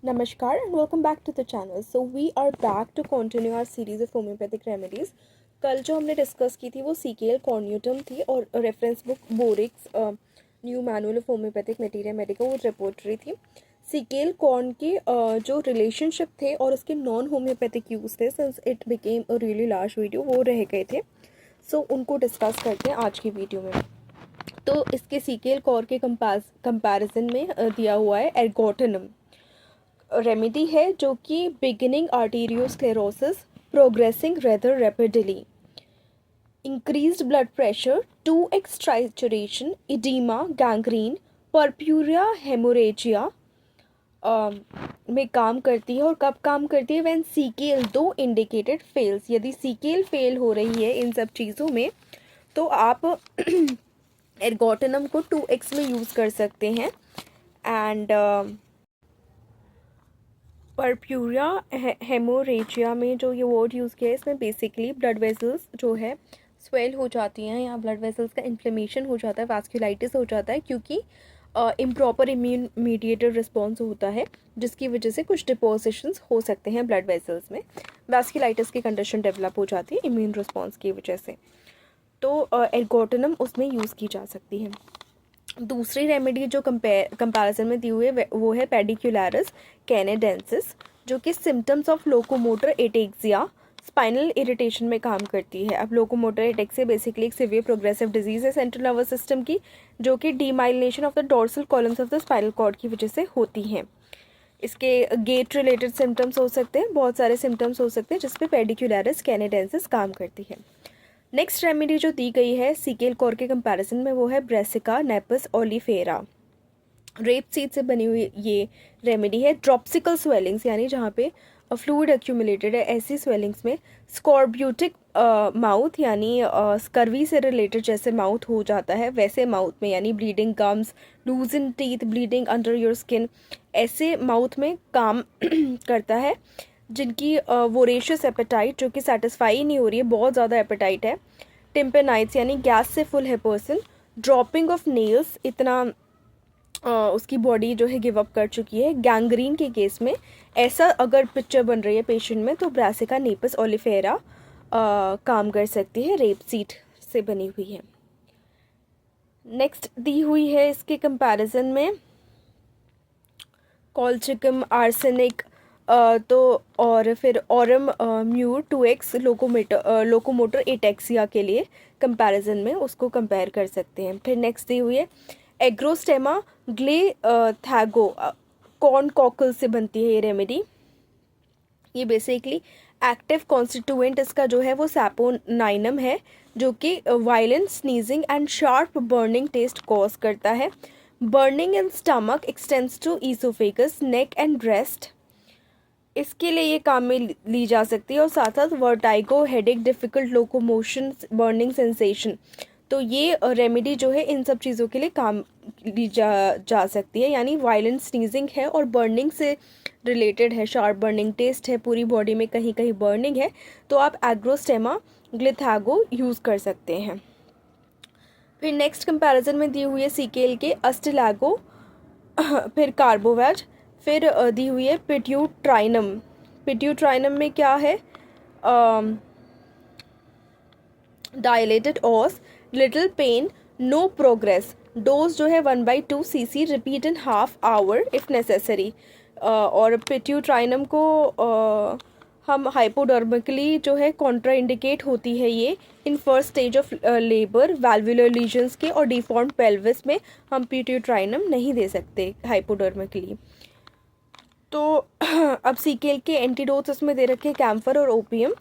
Namaskar and welcome back to the channel. So we are back to continue our series of homeopathic remedies. कल जो हमने discuss की थी वो सीकेल cornutum थी और reference book Boericke's new manual of homoeopathic materia medica वो repertory थी. सीकेल कॉर्न के जो रिलेशनशिप थे और उसके नॉन होम्योपैथिक यूज़ थे since it became a really large video वो रह गए थे. सो उनको डिस्कस करते हैं आज की वीडियो में. तो इसके सीकेल कॉर के कंपैरिजन में दिया हुआ है एर्गोटेनम रेमेडी है जो कि beginning arteriosclerosis progressing rather rapidly increased blood pressure 2x trituration oedema gangrene purpura haemorrhagica में काम करती है. और कब काम करती है? व्हेन सीकेल दो इंडिकेटेड फेल्स. यदि सीकेल फेल हो रही है इन सब चीज़ों में तो आप एर्गोटेनम को 2x में यूज़ कर सकते हैं. एंड परप्यूरिया हेमोरेजिया में जो ये वर्ड यूज़ किया है इसमें बेसिकली ब्लड वेसल्स जो है स्वेल हो जाती हैं या ब्लड वेसल्स का इन्फ्लेमेशन हो जाता है, वास्कुलाइटिस हो जाता है क्योंकि इम्प्रॉपर इम्यून मीडिएटेड रिस्पॉन्स होता है जिसकी वजह से कुछ डिपोजिशंस हो सकते हैं ब्लड वेसल्स में. वास्कुलाइटिस की कंडीशन डेवलप हो जाती है इम्यून रिस्पॉन्स की वजह से. तो एर्गोटेनम उसमें यूज़ की जा सकती है. दूसरी रेमेडी जो कंपैरिजन में दी हुई है वो है पेडिक्युलरिस कैनेडेंसिस जो कि symptoms of locomotor ataxia spinal irritation में काम करती है. अब लोकोमोटर एटेक्सिया बेसिकली एक सिवियर प्रोग्रेसिव डिजीज़ है सेंट्रल नर्वस सिस्टम की जो कि demyelination of the dorsal columns of the spinal cord की वजह से होती हैं. इसके गेट रिलेटेड सिम्टम्स हो सकते हैं, बहुत सारे सिम्टम्स हो सकते हैं जिस पे पेडिक्युलरिस कैनेडेंसिस काम करती है. नेक्स्ट रेमेडी जो दी गई है सीकेल कॉर के कंपैरिजन में वो है Brassica napus oleifera. Rape seed से बनी हुई ये रेमेडी है. ड्रॉप्सिकल स्वेलिंग्स यानी जहाँ पे फ्लूइड एक्यूमुलेटेड है ऐसी स्वेलिंग्स में. स्कॉर्ब्यूटिक माउथ यानी स्कर्वी से रिलेटेड जैसे माउथ हो जाता है वैसे माउथ में यानी bleeding gums loose in teeth bleeding under your skin ऐसे माउथ में काम करता है. जिनकी वोरेशियस एपेटाइट जो कि सेटिस्फाई नहीं हो रही है, बहुत ज़्यादा एपेटाइट है. टिम्पेनाइट्स यानी गैस से फुल है पर्सन. ड्रॉपिंग ऑफ नेल्स इतना उसकी बॉडी जो है गिव अप कर चुकी है. गैंग्रीन के केस में ऐसा अगर पिक्चर बन रही है पेशेंट में तो ब्रासिका नेपस ओलिफेरा काम कर सकती है. रेप सीड से बनी हुई है. नेक्स्ट दी हुई है इसके कंपैरिजन में कॉल्चिकम आर्सेनिक तो और फिर Aurum mur 2x locomotor ataxia के लिए कंपैरिजन में उसको कंपेयर कर सकते हैं. फिर नेक्स्ट दी हुई है एग्रोस्टेमा ग्लेथैगो कॉर्न कॉकल से बनती है ये रेमेडी. ये बेसिकली एक्टिव कॉन्स्टिट्यूएंट इसका जो है वो सैपोनाइनम है जो कि violent sneezing and sharp burning taste cause करता है. Burning in stomach extends to oesophagus neck and breast इसके लिए ये काम में ली जा सकती है. और साथ साथ vertigo headache difficult locomotion burning sensation तो ये रेमेडी जो है इन सब चीज़ों के लिए काम ली जा सकती है. यानी वायलेंट स्नीजिंग है और बर्निंग से रिलेटेड है, शार्प बर्निंग टेस्ट है, पूरी बॉडी में कहीं कहीं बर्निंग है तो आप एग्रोस्टेमा ग्लिथैगो यूज़ कर सकते हैं. फिर नेक्स्ट कंपैरिजन में दी हुई है सीकेल के अस्टिलैगो फिर कार्बोवैज फिर दी हुई है पिट्यूट्राइनम. पिट्यूट्राइनम में क्या है? Dilated os little pain no progress. Dose जो है 1/2 cc repeat in half hour if necessary. और पिट्यूट्राइनम को हम हाइपोडर्मिकली जो है कॉन्ट्रा इंडिकेट होती है ये in first stage of labour valvular lesions के और डिफॉर्म्ड पेल्विस में हम पिट्यूट्राइनम नहीं दे सकते हाइपोडर्मिकली. तो अब सीकेल के एंटीडोट्स इसमें दे रखे हैं कैम्फर और ओपियम.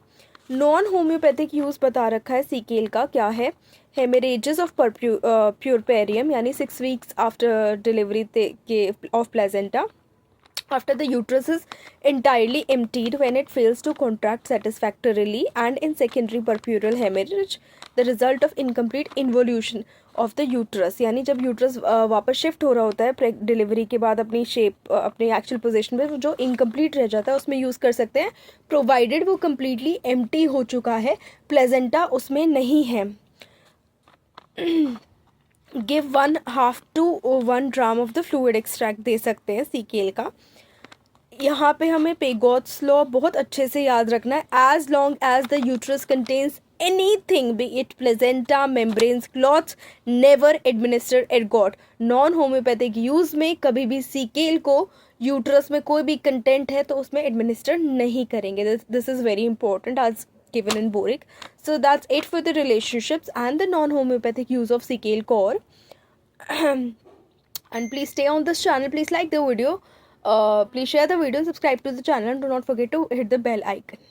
नॉन होम्योपैथिक यूज़ बता रखा है सीकेल का क्या है? हेमरेजेस ऑफ प्यूरपेरियम यानी 6 weeks आफ्टर डिलीवरी के of placenta after the uterus is entirely emptied when it fails to contract satisfactorily and in secondary purpureal hemorrhage the result of incomplete involution of the uterus. यानी जब uterus वापस shift हो रहा होता है delivery के बाद अपनी शेप अपनी एक्चुअल पोजीशन में जो इनकम्प्लीट रह जाता है उसमें यूज़ कर सकते हैं प्रोवाइडेड वो कम्प्लीटली एम्प्टी हो चुका है, प्लेजेंटा उसमें नहीं है. Give 1/2 to 1 gram of the fluid extract दे सकते हैं सीकेल का. यहाँ पे हमें पेगॉट्स लॉ बहुत अच्छे से याद रखना है. As long as the uterus contains anything, be it placenta, membranes, clots, never administer ergot. Non homoeopathic use में कभी भी सीकेल को यूट्रस में कोई भी कंटेंट है तो उसमें एडमिनिस्टर नहीं करेंगे. This is very important as given in Boric. So that's it for the relationships and the non-homeopathic use of CKL core. And please stay on this channel. Please like the video. Please share the video and subscribe to the channel. And do not forget to hit the bell icon.